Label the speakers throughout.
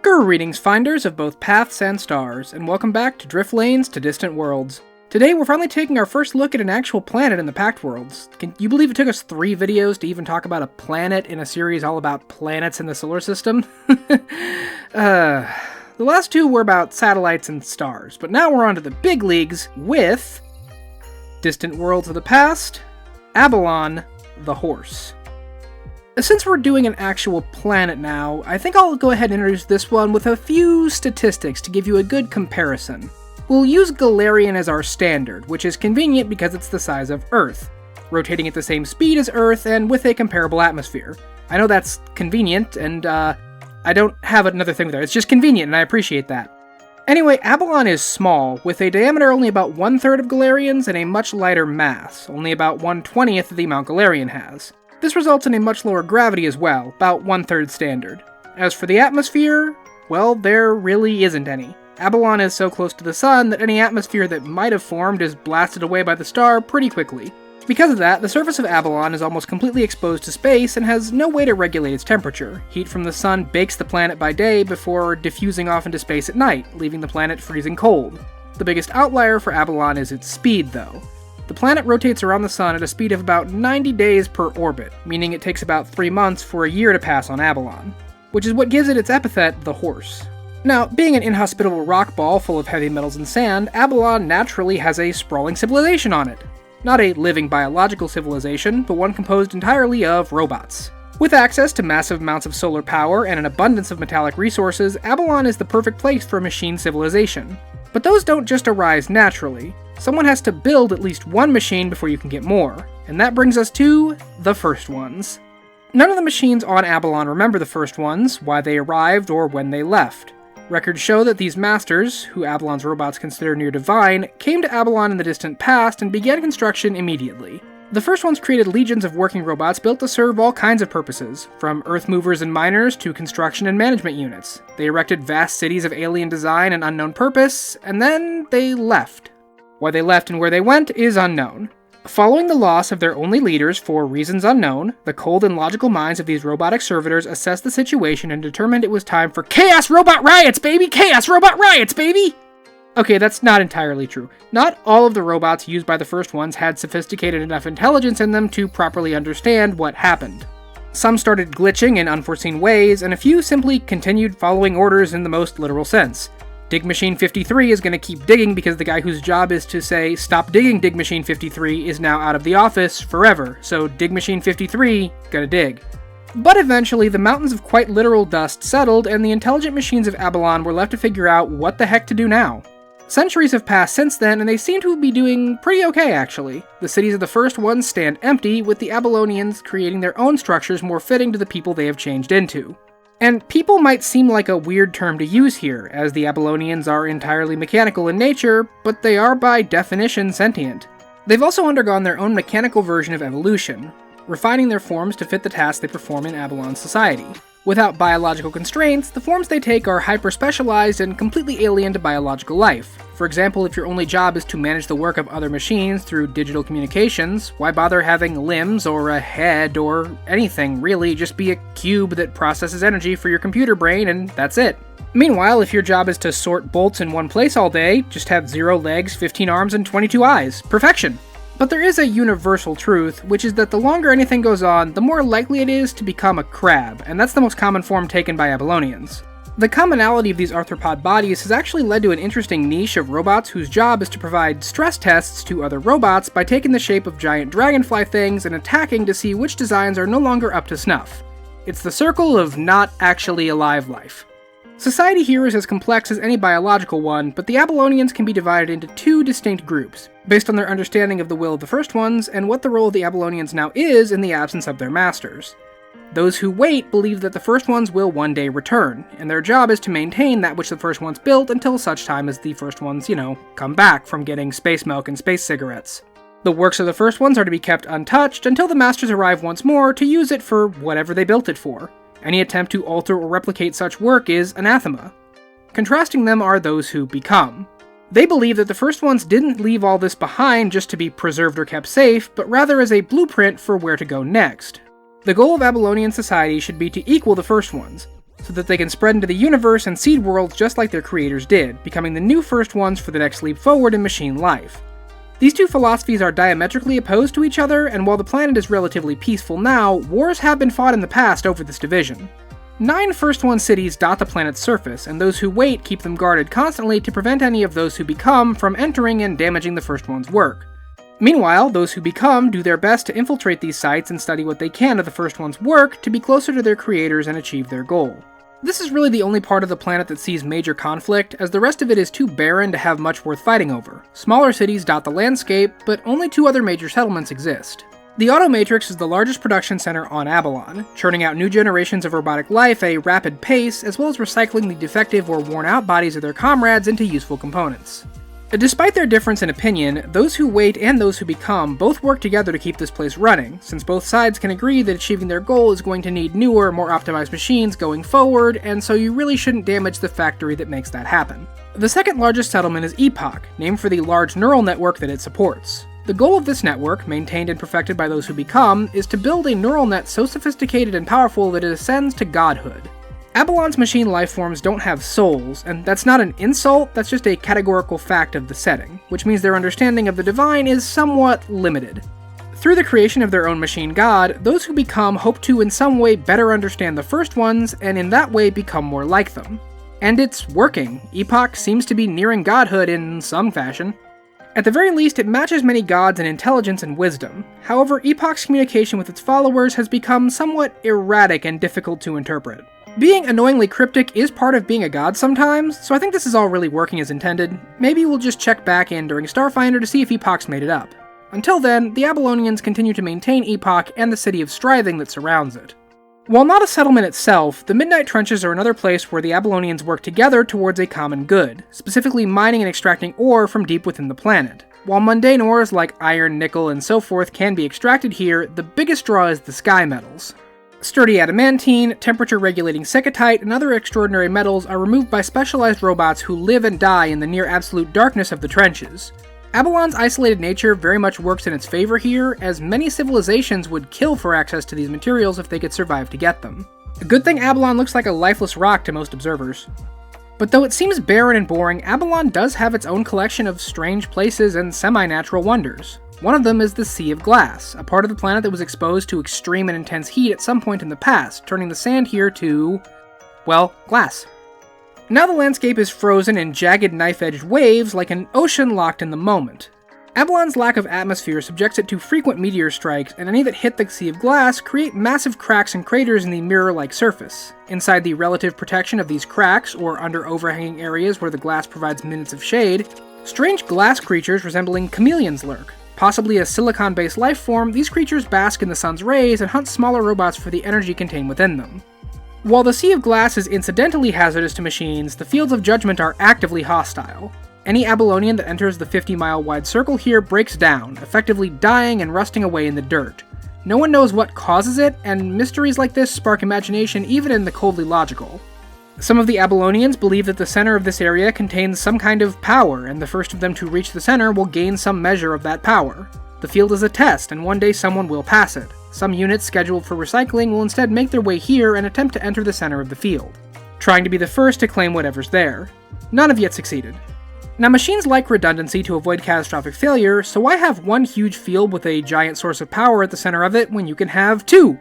Speaker 1: Greetings, finders of both paths and stars, and welcome back to Drift Lanes to Distant Worlds. Today we're finally taking our first look at an actual planet in the Pact Worlds. Can you believe it took us 3 videos to even talk about a planet in a series all about planets in the solar system? The last 2 were about satellites and stars, but now we're on to the big leagues with Distant Worlds of the Past, Aballon, the Horse. Since we're doing an actual planet now, I think I'll go ahead and introduce this one with a few statistics to give you a good comparison. We'll use Galarian as our standard, which is convenient because it's the size of Earth, rotating at the same speed as Earth and with a comparable atmosphere. I know that's convenient, and I don't have another thing with it. It's just convenient, and I appreciate that. Anyway, Aballon is small, with a diameter only about 1/3 of Galarian's and a much lighter mass, only about 1/20th of the amount Galarian has. This results in a much lower gravity as well, about 1/3 standard. As for the atmosphere, well, there really isn't any. Aballon is so close to the sun that any atmosphere that might have formed is blasted away by the star pretty quickly. Because of that, the surface of Aballon is almost completely exposed to space and has no way to regulate its temperature. Heat from the sun bakes the planet by day before diffusing off into space at night, leaving the planet freezing cold. The biggest outlier for Aballon is its speed, though. The planet rotates around the sun at a speed of about 90 days per orbit, meaning it takes about 3 months for a year to pass on Aballon, which is what gives it its epithet, the Horse. Now, being an inhospitable rock ball full of heavy metals and sand, Aballon naturally has a sprawling civilization on it. Not a living biological civilization, but one composed entirely of robots. With access to massive amounts of solar power and an abundance of metallic resources, Aballon is the perfect place for a machine civilization. But those don't just arise naturally. Someone has to build at least one machine before you can get more, and that brings us to the first ones. None of the machines on Aballon remember the first ones, why they arrived, or when they left. Records show that these masters, who Aballon's robots consider near divine, came to Aballon in the distant past and began construction immediately. The first ones created legions of working robots built to serve all kinds of purposes, from earth movers and miners to construction and management units. They erected vast cities of alien design and unknown purpose, and then they left. Why they left and where they went is unknown. Following the loss of their only leaders for reasons unknown, the cold and logical minds of these robotic servitors assessed the situation and determined it was time for Chaos Robot Riots, baby! Chaos Robot Riots, baby! Okay, that's not entirely true. Not all of the robots used by the first ones had sophisticated enough intelligence in them to properly understand what happened. Some started glitching in unforeseen ways, and a few simply continued following orders in the most literal sense. Dig Machine 53 is going to keep digging because the guy whose job is to say, "Stop digging, Dig Machine 53," is now out of the office forever, so Dig Machine 53 gonna dig. But eventually, the mountains of quite literal dust settled, and the intelligent machines of Aballon were left to figure out what the heck to do now. Centuries have passed since then, and they seem to be doing pretty okay, actually. The cities of the first ones stand empty, with the Aballonians creating their own structures more fitting to the people they have changed into. And people might seem like a weird term to use here, as the Aballonians are entirely mechanical in nature, but they are by definition sentient. They've also undergone their own mechanical version of evolution, refining their forms to fit the tasks they perform in Aballon society. Without biological constraints, the forms they take are hyper-specialized and completely alien to biological life. For example, if your only job is to manage the work of other machines through digital communications, why bother having limbs or a head or anything, really? Just be a cube that processes energy for your computer brain and that's it. Meanwhile, if your job is to sort bolts in one place all day, just have 0 legs, 15 arms, and 22 eyes. Perfection! But there is a universal truth, which is that the longer anything goes on, the more likely it is to become a crab, and that's the most common form taken by Aballonians. The commonality of these arthropod bodies has actually led to an interesting niche of robots whose job is to provide stress tests to other robots by taking the shape of giant dragonfly things and attacking to see which designs are no longer up to snuff. It's the circle of not actually alive life. Society here is as complex as any biological one, but the Aballonians can be divided into 2 distinct groups, based on their understanding of the will of the first ones and what the role of the Aballonians now is in the absence of their masters. Those who wait believe that the first ones will one day return, and their job is to maintain that which the first ones built until such time as the first ones, come back from getting space milk and space cigarettes. The works of the first ones are to be kept untouched until the masters arrive once more to use it for whatever they built it for. Any attempt to alter or replicate such work is anathema. Contrasting them are those who become. They believe that the first ones didn't leave all this behind just to be preserved or kept safe, but rather as a blueprint for where to go next. The goal of Aballonian society should be to equal the first ones. so that they can spread into the universe and seed worlds just like their creators did, becoming the new first ones for the next leap forward in machine life. These two philosophies are diametrically opposed to each other, and while the planet is relatively peaceful now, wars have been fought in the past over this division. 9 First One cities dot the planet's surface, and those who wait keep them guarded constantly to prevent any of those who become from entering and damaging the First One's work. Meanwhile, those who become do their best to infiltrate these sites and study what they can of the First One's work to be closer to their creators and achieve their goal. This is really the only part of the planet that sees major conflict, as the rest of it is too barren to have much worth fighting over. Smaller cities dot the landscape, but only 2 other major settlements exist. The Automatrix is the largest production center on Aballon, churning out new generations of robotic life at a rapid pace, as well as recycling the defective or worn-out bodies of their comrades into useful components. Despite their difference in opinion, those who wait and those who become both work together to keep this place running, since both sides can agree that achieving their goal is going to need newer, more optimized machines going forward, and so you really shouldn't damage the factory that makes that happen. The second largest settlement is Epoch, named for the large neural network that it supports. The goal of this network, maintained and perfected by those who become, is to build a neural net so sophisticated and powerful that it ascends to godhood. Aballon's machine lifeforms don't have souls, and that's not an insult, that's just a categorical fact of the setting, which means their understanding of the divine is somewhat limited. Through the creation of their own machine god, those who become hope to in some way better understand the first ones, and in that way become more like them. And it's working. Epoch seems to be nearing godhood in some fashion. At the very least, it matches many gods in intelligence and wisdom. However, Epoch's communication with its followers has become somewhat erratic and difficult to interpret. Being annoyingly cryptic is part of being a god sometimes, so I think this is all really working as intended. Maybe we'll just check back in during Starfinder to see if Epoch's made it up. Until then, the Aballonians continue to maintain Epoch and the city of Striving that surrounds it. While not a settlement itself, the Midnight Trenches are another place where the Aballonians work together towards a common good, specifically mining and extracting ore from deep within the planet. While mundane ores like iron, nickel, and so forth can be extracted here, the biggest draw is the sky metals. Sturdy adamantine, temperature-regulating secatite, and other extraordinary metals are removed by specialized robots who live and die in the near-absolute darkness of the trenches. Aballon's isolated nature very much works in its favor here, as many civilizations would kill for access to these materials if they could survive to get them. A good thing Aballon looks like a lifeless rock to most observers. But though it seems barren and boring, Aballon does have its own collection of strange places and semi-natural wonders. One of them is the Sea of Glass, a part of the planet that was exposed to extreme and intense heat at some point in the past, turning the sand here to, well, glass. Now the landscape is frozen in jagged knife-edged waves like an ocean locked in the moment. Aballon's lack of atmosphere subjects it to frequent meteor strikes, and any that hit the Sea of Glass create massive cracks and craters in the mirror-like surface. Inside the relative protection of these cracks, or under overhanging areas where the glass provides minutes of shade, strange glass creatures resembling chameleons lurk. Possibly a silicon-based life form, these creatures bask in the sun's rays and hunt smaller robots for the energy contained within them. While the Sea of Glass is incidentally hazardous to machines, the Fields of Judgment are actively hostile. Any Aballonian that enters the 50-mile-wide circle here breaks down, effectively dying and rusting away in the dirt. No one knows what causes it, and mysteries like this spark imagination even in the coldly logical. Some of the Aballonians believe that the center of this area contains some kind of power, and the first of them to reach the center will gain some measure of that power. The field is a test, and one day someone will pass it. Some units scheduled for recycling will instead make their way here and attempt to enter the center of the field, trying to be the first to claim whatever's there. None have yet succeeded. Now, machines like redundancy to avoid catastrophic failure, so why have one huge field with a giant source of power at the center of it when you can have 2?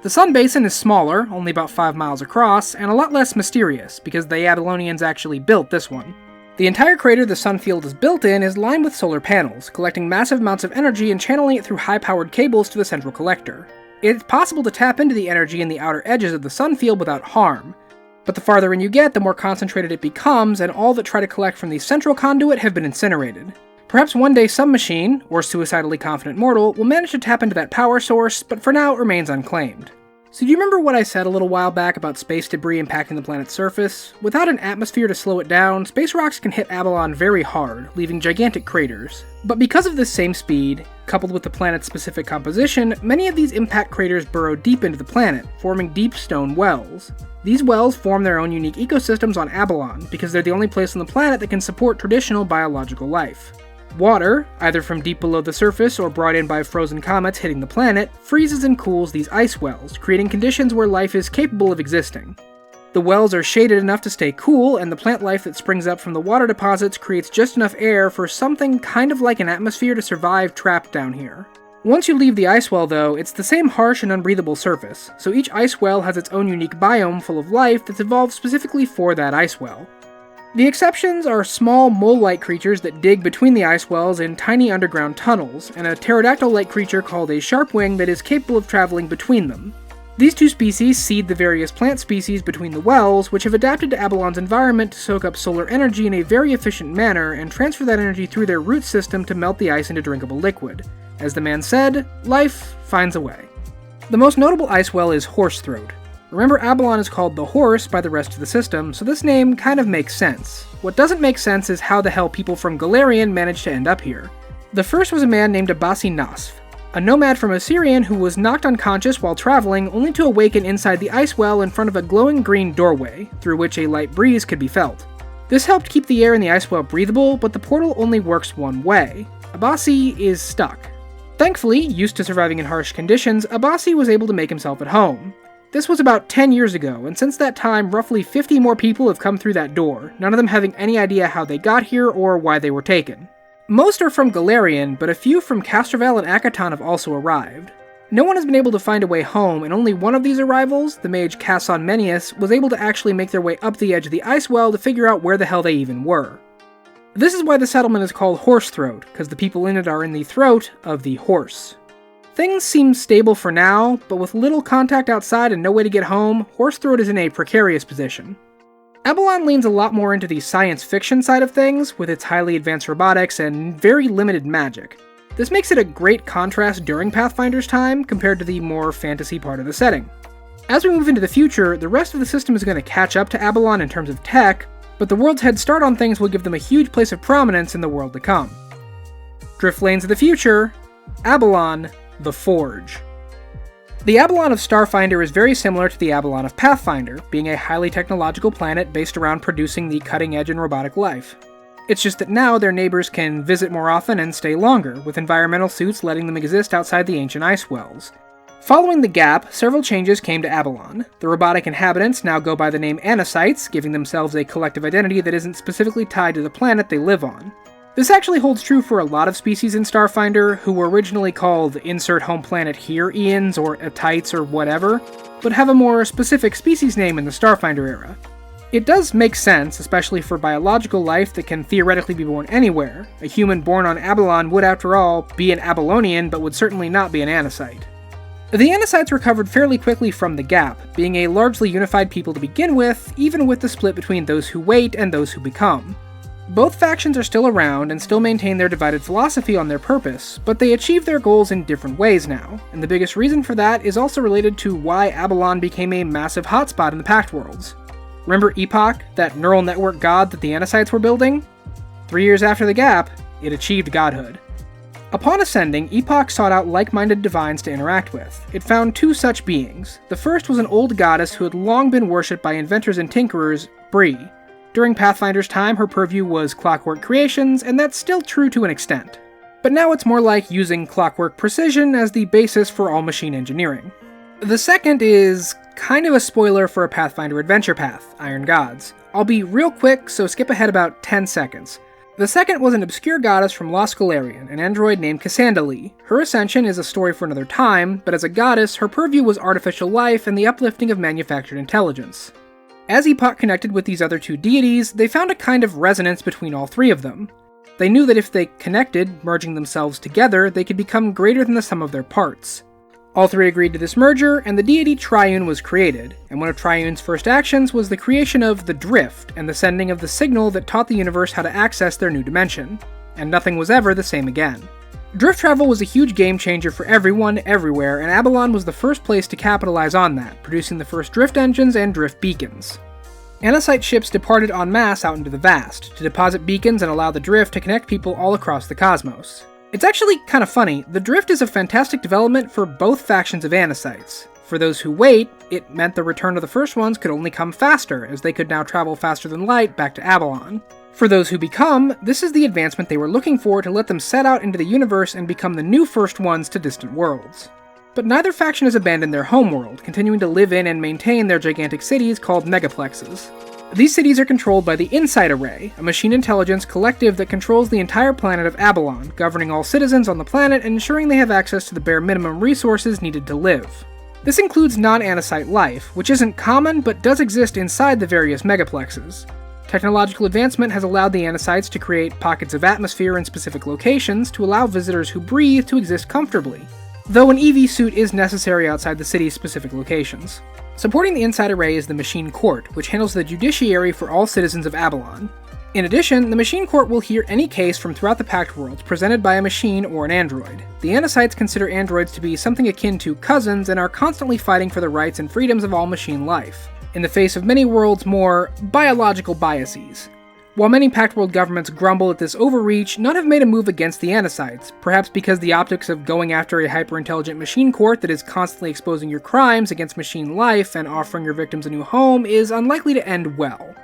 Speaker 1: The Sun Basin is smaller, only about 5 miles across, and a lot less mysterious, because the Aballonians actually built this one. The entire crater the sun field is built in is lined with solar panels, collecting massive amounts of energy and channeling it through high-powered cables to the central collector. It's possible to tap into the energy in the outer edges of the sun field without harm, but the farther in you get, the more concentrated it becomes, and all that try to collect from the central conduit have been incinerated. Perhaps one day some machine, or suicidally confident mortal, will manage to tap into that power source, but for now it remains unclaimed. So do you remember what I said a little while back about space debris impacting the planet's surface? Without an atmosphere to slow it down, space rocks can hit Aballon very hard, leaving gigantic craters. But because of this same speed, coupled with the planet's specific composition, many of these impact craters burrow deep into the planet, forming deep stone wells. These wells form their own unique ecosystems on Aballon, because they're the only place on the planet that can support traditional biological life. Water, either from deep below the surface or brought in by frozen comets hitting the planet, freezes and cools these ice wells, creating conditions where life is capable of existing. The wells are shaded enough to stay cool, and the plant life that springs up from the water deposits creates just enough air for something kind of like an atmosphere to survive trapped down here. Once you leave the ice well though, it's the same harsh and unbreathable surface, so each ice well has its own unique biome full of life that's evolved specifically for that ice well. The exceptions are small mole-like creatures that dig between the ice wells in tiny underground tunnels, and a pterodactyl-like creature called a sharpwing that is capable of traveling between them. These two species seed the various plant species between the wells, which have adapted to Aballon's environment to soak up solar energy in a very efficient manner and transfer that energy through their root system to melt the ice into drinkable liquid. As the man said, life finds a way. The most notable ice well is Horsethroat. Remember, Aballon is called the Horse by the rest of the system, so this name kind of makes sense. What doesn't make sense is how the hell people from Golarion managed to end up here. The first was a man named Aballon, a nomad from Assyrian who was knocked unconscious while traveling, only to awaken inside the ice well in front of a glowing green doorway, through which a light breeze could be felt. This helped keep the air in the ice well breathable, but the portal only works one way. Abassi is stuck. Thankfully, used to surviving in harsh conditions, Abassi was able to make himself at home. This was about 10 years ago, and since that time, roughly 50 more people have come through that door, none of them having any idea how they got here or why they were taken. Most are from Golarion, but a few from Castrovel and Akaton have also arrived. No one has been able to find a way home, and only one of these arrivals, the mage Casson Menius, was able to actually make their way up the edge of the ice well to figure out where the hell they even were. This is why the settlement is called Horsethroat, because the people in it are in the throat of the horse. Things seem stable for now, but with little contact outside and no way to get home, Horsethroat is in a precarious position. Aballon leans a lot more into the science fiction side of things, with its highly advanced robotics and very limited magic. This makes it a great contrast during Pathfinder's time, compared to the more fantasy part of the setting. As we move into the future, the rest of the system is going to catch up to Aballon in terms of tech, but the world's head start on things will give them a huge place of prominence in the world to come. Drift Lanes of the Future, Aballon, the Forge. The Aballon of Starfinder is very similar to the Aballon of Pathfinder, being a highly technological planet based around producing the cutting-edge in robotic life. It's just that now their neighbors can visit more often and stay longer, with environmental suits letting them exist outside the ancient ice wells. Following the gap, several changes came to Aballon. The robotic inhabitants now go by the name Anicytes, giving themselves a collective identity that isn't specifically tied to the planet they live on. This actually holds true for a lot of species in Starfinder, who were originally called insert home planet here Ians or Atites or whatever, but have a more specific species name in the Starfinder era. It does make sense, especially for biological life that can theoretically be born anywhere. A human born on Aballon would, after all, be an Aballonian, but would certainly not be an Anicyte. The Anicytes recovered fairly quickly from the gap, being a largely unified people to begin with, even with the split between those who wait and those who become. Both factions are still around and still maintain their divided philosophy on their purpose, but they achieve their goals in different ways now, and the biggest reason for that is also related to why Aballon became a massive hotspot in the Pact Worlds. Remember Epoch, that neural network god that the Anicytes were building? 3 years after the gap, it achieved godhood. Upon ascending, Epoch sought out like-minded divines to interact with. It found two such beings. The first was an old goddess who had long been worshipped by inventors and tinkerers, Bree. During Pathfinder's time, her purview was clockwork creations, and that's still true to an extent. But now it's more like using clockwork precision as the basis for all machine engineering. The second is kind of a spoiler for a Pathfinder adventure path, Iron Gods. I'll be real quick, so skip ahead about 10 seconds. The second was an obscure goddess from Lost Golarion, an android named Cassandra. Her ascension is a story for another time, but as a goddess, her purview was artificial life and the uplifting of manufactured intelligence. As Epoch connected with these other two deities, they found a kind of resonance between all three of them. They knew that if they connected, merging themselves together, they could become greater than the sum of their parts. All three agreed to this merger, and the deity Triune was created, and one of Triune's first actions was the creation of the Drift, and the sending of the signal that taught the universe how to access their new dimension. And nothing was ever the same again. Drift travel was a huge game changer for everyone, everywhere, and Aballon was the first place to capitalize on that, producing the first drift engines and drift beacons. Anicyte ships departed en masse out into the vast, to deposit beacons and allow the drift to connect people all across the cosmos. It's actually kind of funny, the drift is a fantastic development for both factions of Anicytes. For those who wait, it meant the return of the first ones could only come faster, as they could now travel faster than light back to Aballon. For those who become, this is the advancement they were looking for to let them set out into the universe and become the new first ones to distant worlds. But neither faction has abandoned their homeworld, continuing to live in and maintain their gigantic cities called megaplexes. These cities are controlled by the Insight Array, a machine intelligence collective that controls the entire planet of Aballon, governing all citizens on the planet and ensuring they have access to the bare minimum resources needed to live. This includes non-anesite life, which isn't common but does exist inside the various megaplexes. Technological advancement has allowed the anesites to create pockets of atmosphere in specific locations to allow visitors who breathe to exist comfortably, though an EV suit is necessary outside the city's specific locations. Supporting the Insight Array is the Machine Court, which handles the judiciary for all citizens of Aballon. In addition, the Machine Court will hear any case from throughout the Pact Worlds presented by a machine or an android. The anesites consider androids to be something akin to cousins and are constantly fighting for the rights and freedoms of all machine life, in the face of many worlds' more biological biases. While many Pact World governments grumble at this overreach, none have made a move against the anesites, perhaps because the optics of going after a hyper-intelligent machine court that is constantly exposing your crimes against machine life and offering your victims a new home is unlikely to end well.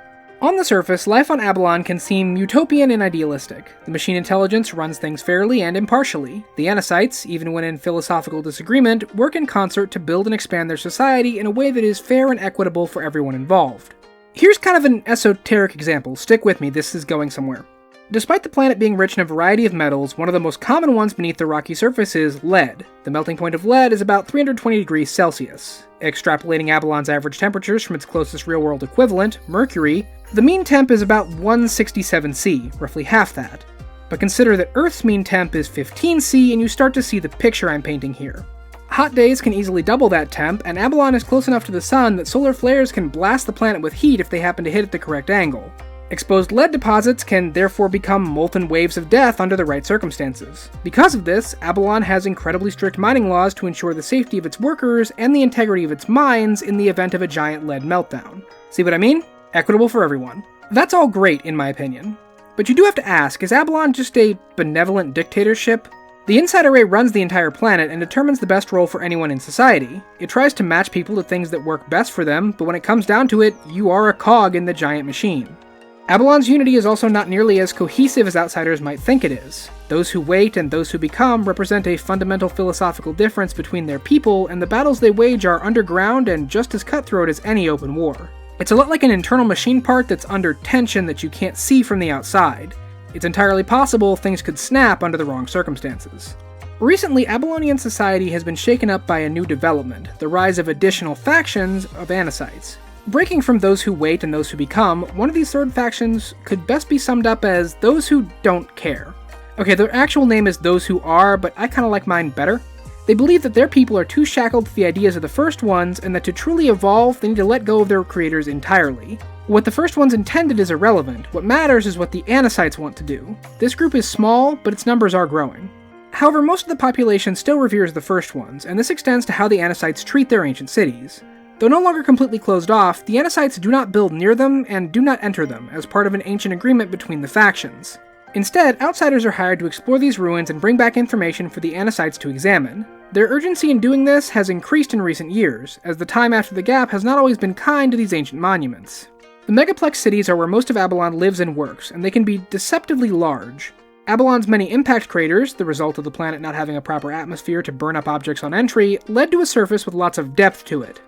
Speaker 1: On the surface, life on Aballon can seem utopian and idealistic. The machine intelligence runs things fairly and impartially. The anesites, even when in philosophical disagreement, work in concert to build and expand their society in a way that is fair and equitable for everyone involved. Here's kind of an esoteric example. Stick with me, this is going somewhere. Despite the planet being rich in a variety of metals, one of the most common ones beneath the rocky surface is lead. The melting point of lead is about 320 degrees Celsius. Extrapolating Aballon's average temperatures from its closest real-world equivalent, Mercury, the mean temp is about 167 C, roughly half that. But consider that Earth's mean temp is 15 C and you start to see the picture I'm painting here. Hot days can easily double that temp, and Aballon is close enough to the sun that solar flares can blast the planet with heat if they happen to hit at the correct angle. Exposed lead deposits can therefore become molten waves of death under the right circumstances. Because of this, Aballon has incredibly strict mining laws to ensure the safety of its workers and the integrity of its mines in the event of a giant lead meltdown. See what I mean? Equitable for everyone. That's all great, in my opinion. But you do have to ask, is Aballon just a benevolent dictatorship? The Insight Array runs the entire planet and determines the best role for anyone in society. It tries to match people to things that work best for them, but when it comes down to it, you are a cog in the giant machine. Aballon's unity is also not nearly as cohesive as outsiders might think it is. Those who wait and those who become represent a fundamental philosophical difference between their people, and the battles they wage are underground and just as cutthroat as any open war. It's a lot like an internal machine part that's under tension that you can't see from the outside. It's entirely possible things could snap under the wrong circumstances. Recently, Aballonian society has been shaken up by a new development, the rise of additional factions of anesites. Breaking from those who wait and those who become, one of these third factions could best be summed up as those who don't care. Okay, their actual name is those who are, but I kinda like mine better. They believe that their people are too shackled to the ideas of the first ones, and that to truly evolve, they need to let go of their creators entirely. What the first ones intended is irrelevant. What matters is what the anesites want to do. This group is small, but its numbers are growing. However, most of the population still reveres the first ones, and this extends to how the anesites treat their ancient cities. Though no longer completely closed off, the anesites do not build near them and do not enter them, as part of an ancient agreement between the factions. Instead, outsiders are hired to explore these ruins and bring back information for the anesites to examine. Their urgency in doing this has increased in recent years, as the time after the gap has not always been kind to these ancient monuments. The megaplex cities are where most of Aballon lives and works, and they can be deceptively large. Aballon's many impact craters, the result of the planet not having a proper atmosphere to burn up objects on entry, led to a surface with lots of depth to it.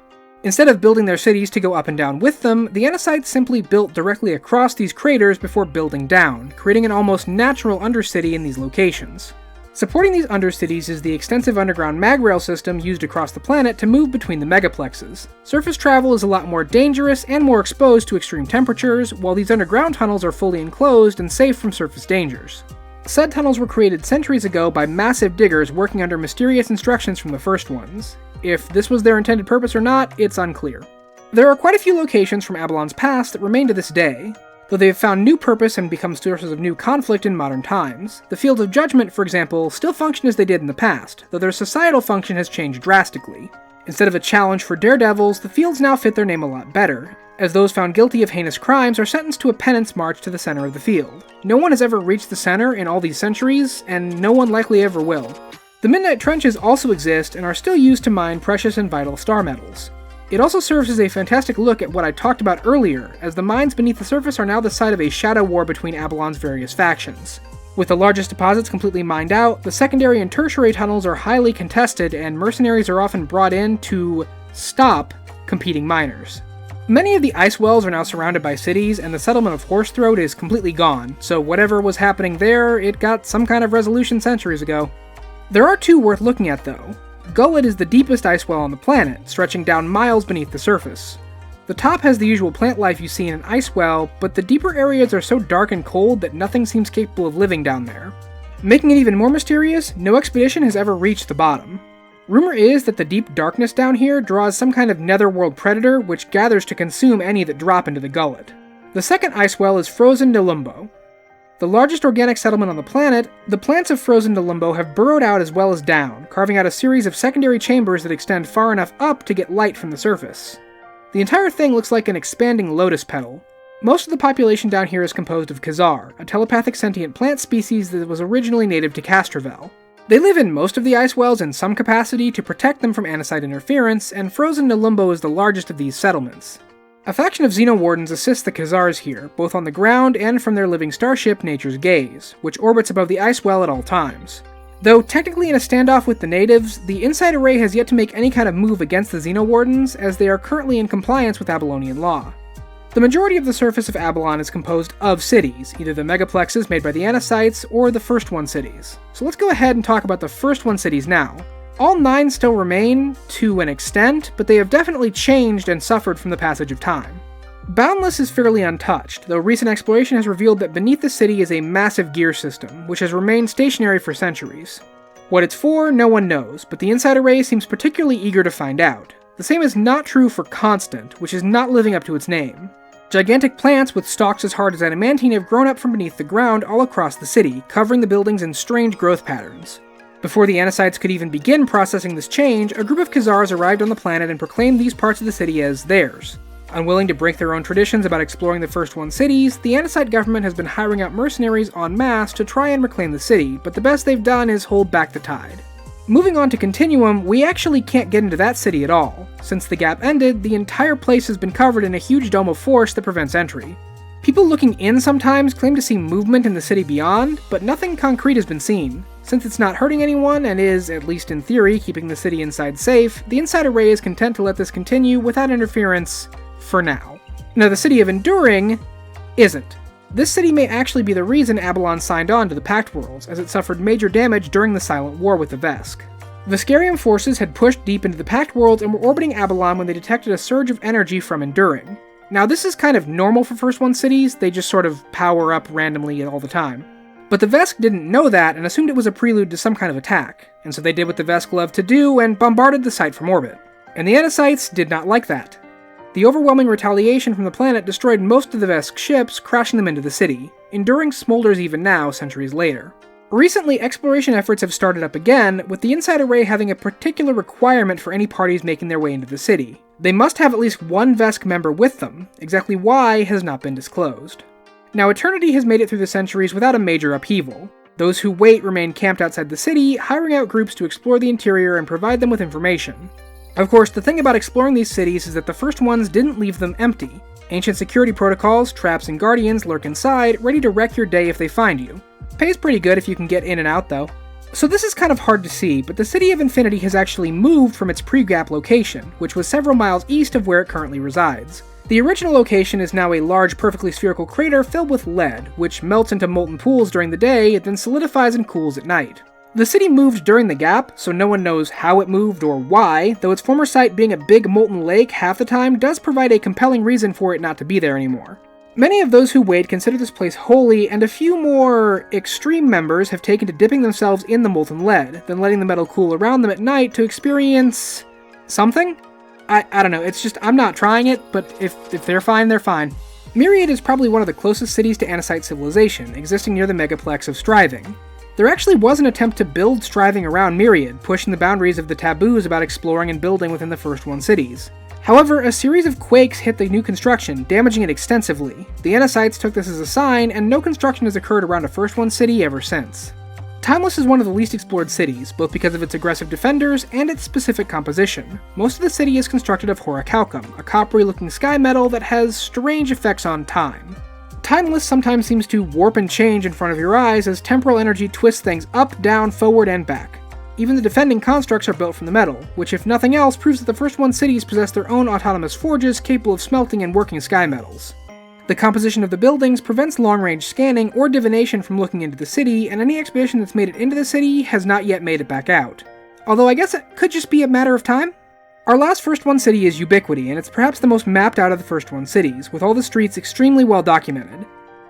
Speaker 1: Instead of building their cities to go up and down with them, the anesites simply built directly across these craters before building down, creating an almost natural undercity in these locations. Supporting these undercities is the extensive underground mag rail system used across the planet to move between the megaplexes. Surface travel is a lot more dangerous and more exposed to extreme temperatures, while these underground tunnels are fully enclosed and safe from surface dangers. Said tunnels were created centuries ago by massive diggers working under mysterious instructions from the first ones. If this was their intended purpose or not, it's unclear. There are quite a few locations from Aballon's past that remain to this day, though they have found new purpose and become sources of new conflict in modern times. The Fields of Judgment, for example, still function as they did in the past, though their societal function has changed drastically. Instead of a challenge for daredevils, the fields now fit their name a lot better, as those found guilty of heinous crimes are sentenced to a penance march to the center of the field. No one has ever reached the center in all these centuries, and no one likely ever will. The Midnight Trenches also exist and are still used to mine precious and vital star metals. It also serves as a fantastic look at what I talked about earlier, as the mines beneath the surface are now the site of a shadow war between Aballon's various factions. With the largest deposits completely mined out, the secondary and tertiary tunnels are highly contested, and mercenaries are often brought in to stop competing miners. Many of the ice wells are now surrounded by cities, and the settlement of Horsethroat is completely gone, so whatever was happening there, it got some kind of resolution centuries ago. There are two worth looking at though. Gullet is the deepest ice well on the planet, stretching down miles beneath the surface. The top has the usual plant life you see in an ice well, but the deeper areas are so dark and cold that nothing seems capable of living down there. Making it even more mysterious, no expedition has ever reached the bottom. Rumor is that the deep darkness down here draws some kind of netherworld predator which gathers to consume any that drop into the gullet. The second ice well is Frozen Nelumbo. The largest organic settlement on the planet, the plants of Frozen Nelumbo have burrowed out as well as down, carving out a series of secondary chambers that extend far enough up to get light from the surface. The entire thing looks like an expanding lotus petal. Most of the population down here is composed of Khazar, a telepathic sentient plant species that was originally native to Castrovel. They live in most of the ice wells in some capacity to protect them from Anisite interference, and Frozen Nelumbo is the largest of these settlements. A faction of Xenowardens assists the Khazars here, both on the ground and from their living starship Nature's Gaze, which orbits above the ice well at all times. Though technically in a standoff with the natives, the Inside Array has yet to make any kind of move against the Xenowardens, as they are currently in compliance with Aballonian law. The majority of the surface of Aballon is composed of cities, either the megaplexes made by the Anisites or the First One cities. So let's go ahead and talk about the First One cities now. All 9 still remain, to an extent, but they have definitely changed and suffered from the passage of time. Boundless is fairly untouched, though recent exploration has revealed that beneath the city is a massive gear system, which has remained stationary for centuries. What it's for, no one knows, but the Inside Array seems particularly eager to find out. The same is not true for Constant, which is not living up to its name. Gigantic plants with stalks as hard as adamantine have grown up from beneath the ground all across the city, covering the buildings in strange growth patterns. Before the Anisites could even begin processing this change, a group of Khazars arrived on the planet and proclaimed these parts of the city as theirs. Unwilling to break their own traditions about exploring the First One cities, the Anisite government has been hiring out mercenaries en masse to try and reclaim the city, but the best they've done is hold back the tide. Moving on to Continuum, we actually can't get into that city at all. Since the gap ended, the entire place has been covered in a huge dome of force that prevents entry. People looking in sometimes claim to see movement in the city beyond, but nothing concrete has been seen. Since it's not hurting anyone and is, at least in theory, keeping the city inside safe, the Inside Array is content to let this continue without interference for now. Now, the City of Enduring isn't. This city may actually be the reason Aballon signed on to the Pact Worlds, as it suffered major damage during the Silent War with the Vesk. Veskarium forces had pushed deep into the Pact Worlds and were orbiting Aballon when they detected a surge of energy from Enduring. Now, this is kind of normal for First One cities, they just sort of power up randomly all the time. But the Vesk didn't know that and assumed it was a prelude to some kind of attack, and so they did what the Vesk love to do and bombarded the site from orbit. And the Anisites did not like that. The overwhelming retaliation from the planet destroyed most of the Vesk ships, crashing them into the city. Enduring smolders even now, centuries later. Recently, exploration efforts have started up again, with the Inside Array having a particular requirement for any parties making their way into the city. They must have at least one Vesk member with them. Exactly why has not been disclosed. Now, Eternity has made it through the centuries without a major upheaval. Those who wait remain camped outside the city, hiring out groups to explore the interior and provide them with information. Of course, the thing about exploring these cities is that the first ones didn't leave them empty. Ancient security protocols, traps, and guardians lurk inside, ready to wreck your day if they find you. Pays pretty good if you can get in and out, though. So this is kind of hard to see, but the City of Infinity has actually moved from its pre-gap location, which was several miles east of where it currently resides. The original location is now a large, perfectly spherical crater filled with lead, which melts into molten pools during the day, then solidifies and cools at night. The city moved during the gap, so no one knows how it moved or why, though its former site being a big molten lake half the time does provide a compelling reason for it not to be there anymore. Many of those who wait consider this place holy, and a few more extreme members have taken to dipping themselves in the molten lead, then letting the metal cool around them at night to experience something? I don't know, it's just, I'm not trying it, but if they're fine, they're fine. Myriad is probably one of the closest cities to Anisite civilization, existing near the megaplex of Striving. There actually was an attempt to build Striving around Myriad, pushing the boundaries of the taboos about exploring and building within the First One cities. However, a series of quakes hit the new construction, damaging it extensively. The Anisites took this as a sign, and no construction has occurred around a First One city ever since. Timeless is one of the least explored cities, both because of its aggressive defenders and its specific composition. Most of the city is constructed of horicalcum, a coppery-looking sky metal that has strange effects on time. Timeless sometimes seems to warp and change in front of your eyes as temporal energy twists things up, down, forward, and back. Even the defending constructs are built from the metal, which if nothing else proves that the first one cities possess their own autonomous forges capable of smelting and working sky metals. The composition of the buildings prevents long-range scanning or divination from looking into the city, and any expedition that's made it into the city has not yet made it back out. Although I guess it could just be a matter of time? Our last First One city is Ubiquity, and it's perhaps the most mapped out of the First One cities, with all the streets extremely well documented.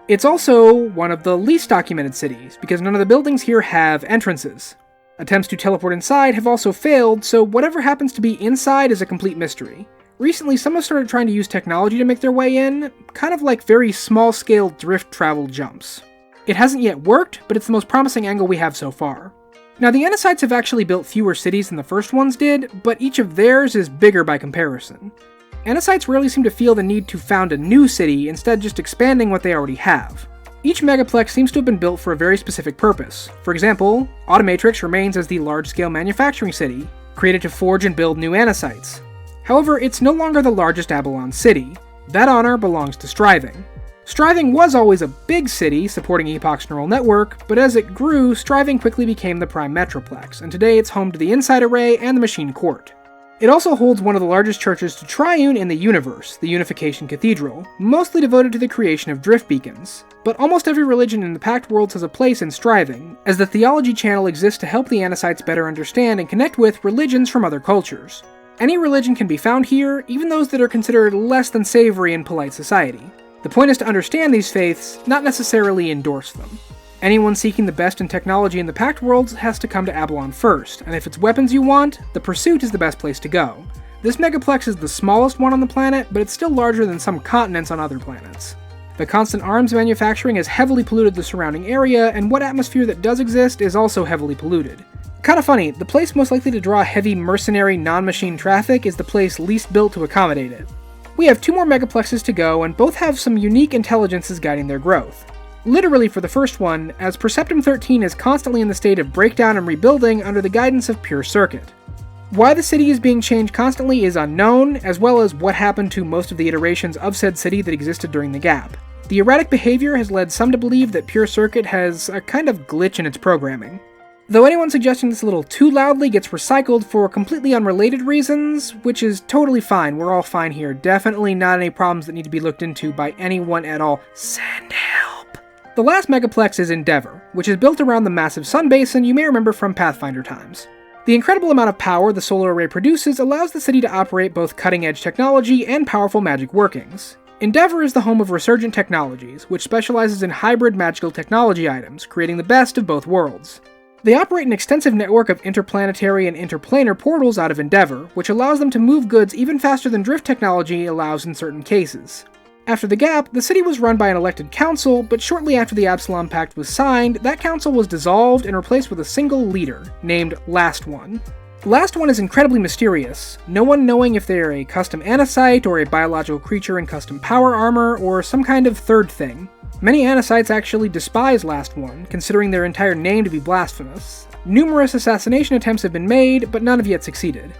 Speaker 1: It's also one of the least documented cities, because none of the buildings here have entrances. Attempts to teleport inside have also failed, so whatever happens to be inside is a complete mystery. Recently, some have started trying to use technology to make their way in, kind of like very small-scale drift travel jumps. It hasn't yet worked, but it's the most promising angle we have so far. Now, the Anassites have actually built fewer cities than the first ones did, but each of theirs is bigger by comparison. Anassites rarely seem to feel the need to found a new city, instead just expanding what they already have. Each megaplex seems to have been built for a very specific purpose. For example, Automatrix remains as the large-scale manufacturing city, created to forge and build new Anassites. However, it's no longer the largest Aballon city. That honor belongs to Striving. Striving was always a big city, supporting Epoch's neural network, but as it grew, Striving quickly became the prime metroplex, and today it's home to the Inside Array and the Machine Court. It also holds one of the largest churches to Triune in the universe, the Unification Cathedral, mostly devoted to the creation of drift beacons. But almost every religion in the Pact Worlds has a place in Striving, as the Theology channel exists to help the Anassites better understand and connect with religions from other cultures. Any religion can be found here, even those that are considered less than savory in polite society. The point is to understand these faiths, not necessarily endorse them. Anyone seeking the best in technology in the Pact Worlds has to come to Aballon first, and if it's weapons you want, the Pursuit is the best place to go. This megaplex is the smallest one on the planet, but it's still larger than some continents on other planets. The constant arms manufacturing has heavily polluted the surrounding area, and what atmosphere that does exist is also heavily polluted. Kinda funny, the place most likely to draw heavy mercenary non-machine traffic is the place least built to accommodate it. We have 2 more megaplexes to go, and both have some unique intelligences guiding their growth. Literally for the first one, as Perceptum 13 is constantly in the state of breakdown and rebuilding under the guidance of Pure Circuit. Why the city is being changed constantly is unknown, as well as what happened to most of the iterations of said city that existed during the gap. The erratic behavior has led some to believe that Pure Circuit has a kind of glitch in its programming. Though anyone suggesting this a little too loudly gets recycled for completely unrelated reasons, which is totally fine, we're all fine here, definitely not any problems that need to be looked into by anyone at all. Send help! The last megaplex is Endeavor, which is built around the massive sun basin you may remember from Pathfinder times. The incredible amount of power the solar array produces allows the city to operate both cutting-edge technology and powerful magic workings. Endeavor is the home of Resurgent Technologies, which specializes in hybrid magical technology items, creating the best of both worlds. They operate an extensive network of interplanetary and interplanar portals out of Endeavor, which allows them to move goods even faster than drift technology allows in certain cases. After the gap, the city was run by an elected council, but shortly after the Absalom Pact was signed, that council was dissolved and replaced with a single leader, named Last One. Last One is incredibly mysterious, no one knowing if they are a custom Anasite or a biological creature in custom power armor, or some kind of third thing. Many Anassites actually despise Last One, considering their entire name to be blasphemous. Numerous assassination attempts have been made, but none have yet succeeded.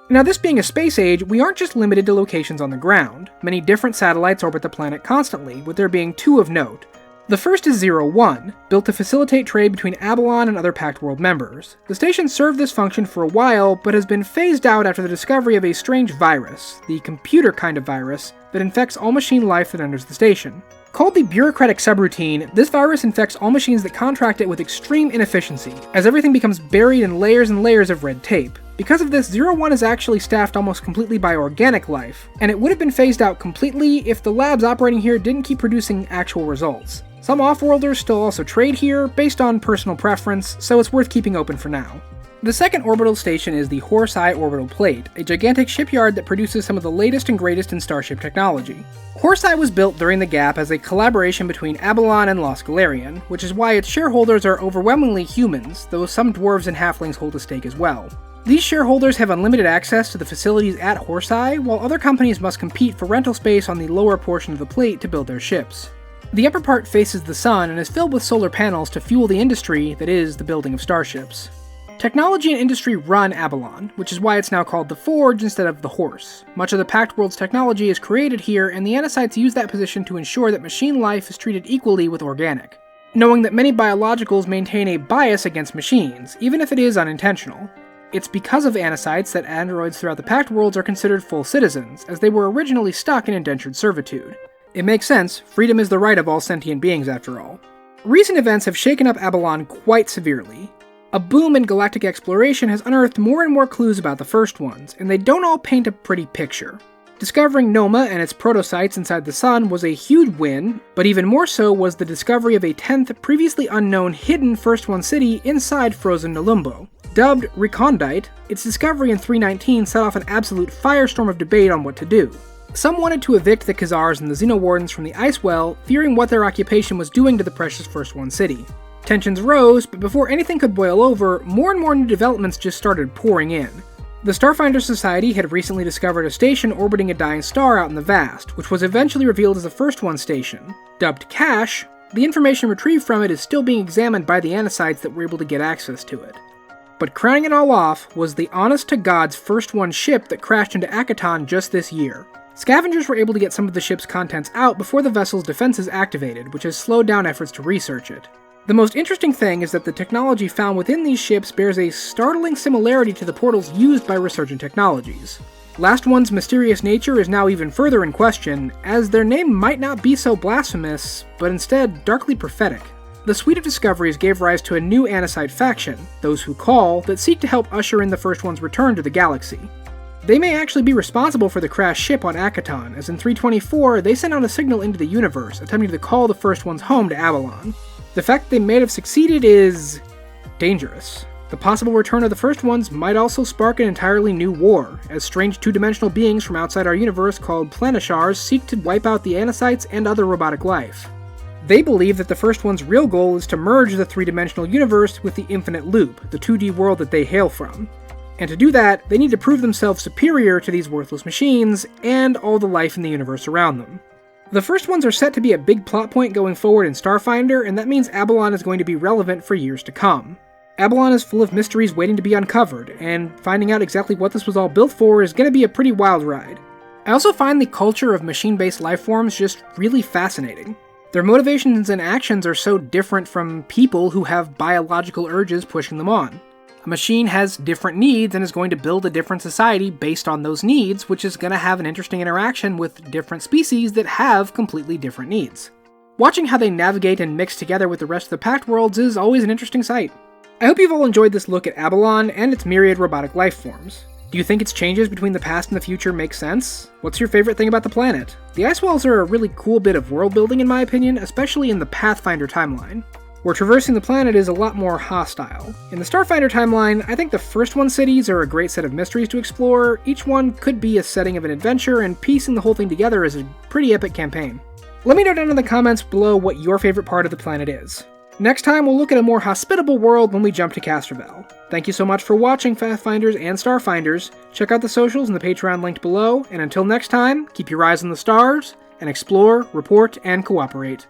Speaker 1: Now, this being a space age, we aren't just limited to locations on the ground. Many different satellites orbit the planet constantly, with there being 2 of note. The first is 01, built to facilitate trade between Aballon and other Pact World members. The station served this function for a while, but has been phased out after the discovery of a strange virus, the computer kind of virus, that infects all machine life that enters the station. Called the bureaucratic subroutine, this virus infects all machines that contract it with extreme inefficiency, as everything becomes buried in layers and layers of red tape. Because of this, 01 is actually staffed almost completely by organic life, and it would have been phased out completely if the labs operating here didn't keep producing actual results. Some off-worlders still also trade here, based on personal preference, so it's worth keeping open for now. The second orbital station is the Horse Eye Orbital Plate, a gigantic shipyard that produces some of the latest and greatest in starship technology. Horse Eye was built during the gap as a collaboration between Aballon and Los Galarian, which is why its shareholders are overwhelmingly humans, though some dwarves and halflings hold a stake as well. These shareholders have unlimited access to the facilities at Horse Eye, while other companies must compete for rental space on the lower portion of the plate to build their ships. The upper part faces the sun and is filled with solar panels to fuel the industry that is the building of starships. Technology and industry run Aballon, which is why it's now called the Forge instead of the Horse. Much of the Pact Worlds technology is created here, and the Anacytes use that position to ensure that machine life is treated equally with organic, knowing that many biologicals maintain a bias against machines, even if it is unintentional. It's because of Anacytes that androids throughout the Pact Worlds are considered full citizens, as they were originally stuck in indentured servitude. It makes sense, freedom is the right of all sentient beings after all. Recent events have shaken up Aballon quite severely. A boom in galactic exploration has unearthed more and more clues about the first ones, and they don't all paint a pretty picture. Discovering Noma and its protocytes inside the sun was a huge win, but even more so was the discovery of a 10th, previously unknown hidden First One city inside frozen Nalumbo. Dubbed Recondite, its discovery in 319 set off an absolute firestorm of debate on what to do. Some wanted to evict the Khazars and the Xenowardens from the Ice Well, fearing what their occupation was doing to the precious First One city. Tensions rose, but before anything could boil over, more and more new developments just started pouring in. The Starfinder Society had recently discovered a station orbiting a dying star out in the vast, which was eventually revealed as the First One station. Dubbed Cache, the information retrieved from it is still being examined by the Anacytes that were able to get access to it. But crowning it all off was the honest-to-God's First One ship that crashed into Akaton just this year. Scavengers were able to get some of the ship's contents out before the vessel's defenses activated, which has slowed down efforts to research it. The most interesting thing is that the technology found within these ships bears a startling similarity to the portals used by Resurgent Technologies. Last One's mysterious nature is now even further in question, as their name might not be so blasphemous, but instead darkly prophetic. The Suite of Discoveries gave rise to a new Anacyte faction, those who call, that seek to help usher in the First One's return to the galaxy. They may actually be responsible for the crashed ship on Akaton, as in 324 they sent out a signal into the universe, attempting to call the First One's home to Aballon. The fact they may have succeeded is dangerous. The possible return of the First Ones might also spark an entirely new war, as strange two-dimensional beings from outside our universe called Planishars seek to wipe out the Anacytes and other robotic life. They believe that the First One's real goal is to merge the three-dimensional universe with the Infinite Loop, the 2D world that they hail from. And to do that, they need to prove themselves superior to these worthless machines, and all the life in the universe around them. The First Ones are set to be a big plot point going forward in Starfinder, and that means Aballon is going to be relevant for years to come. Aballon is full of mysteries waiting to be uncovered, and finding out exactly what this was all built for is going to be a pretty wild ride. I also find the culture of machine-based lifeforms just really fascinating. Their motivations and actions are so different from people who have biological urges pushing them on. A machine has different needs and is going to build a different society based on those needs, which is going to have an interesting interaction with different species that have completely different needs. Watching how they navigate and mix together with the rest of the Pact Worlds is always an interesting sight. I hope you've all enjoyed this look at Aballon and its myriad robotic lifeforms. Do you think its changes between the past and the future make sense? What's your favorite thing about the planet? The Ice Walls are a really cool bit of world building in my opinion, especially in the Pathfinder timeline, where traversing the planet is a lot more hostile. In the Starfinder timeline, I think the First One cities are a great set of mysteries to explore. Each one could be a setting of an adventure, and piecing the whole thing together is a pretty epic campaign. Let me know down in the comments below what your favorite part of the planet is. Next time, we'll look at a more hospitable world when we jump to Castrovel. Thank you so much for watching, Pathfinders and Starfinders. Check out the socials and the Patreon linked below, and until next time, keep your eyes on the stars, and explore, report, and cooperate.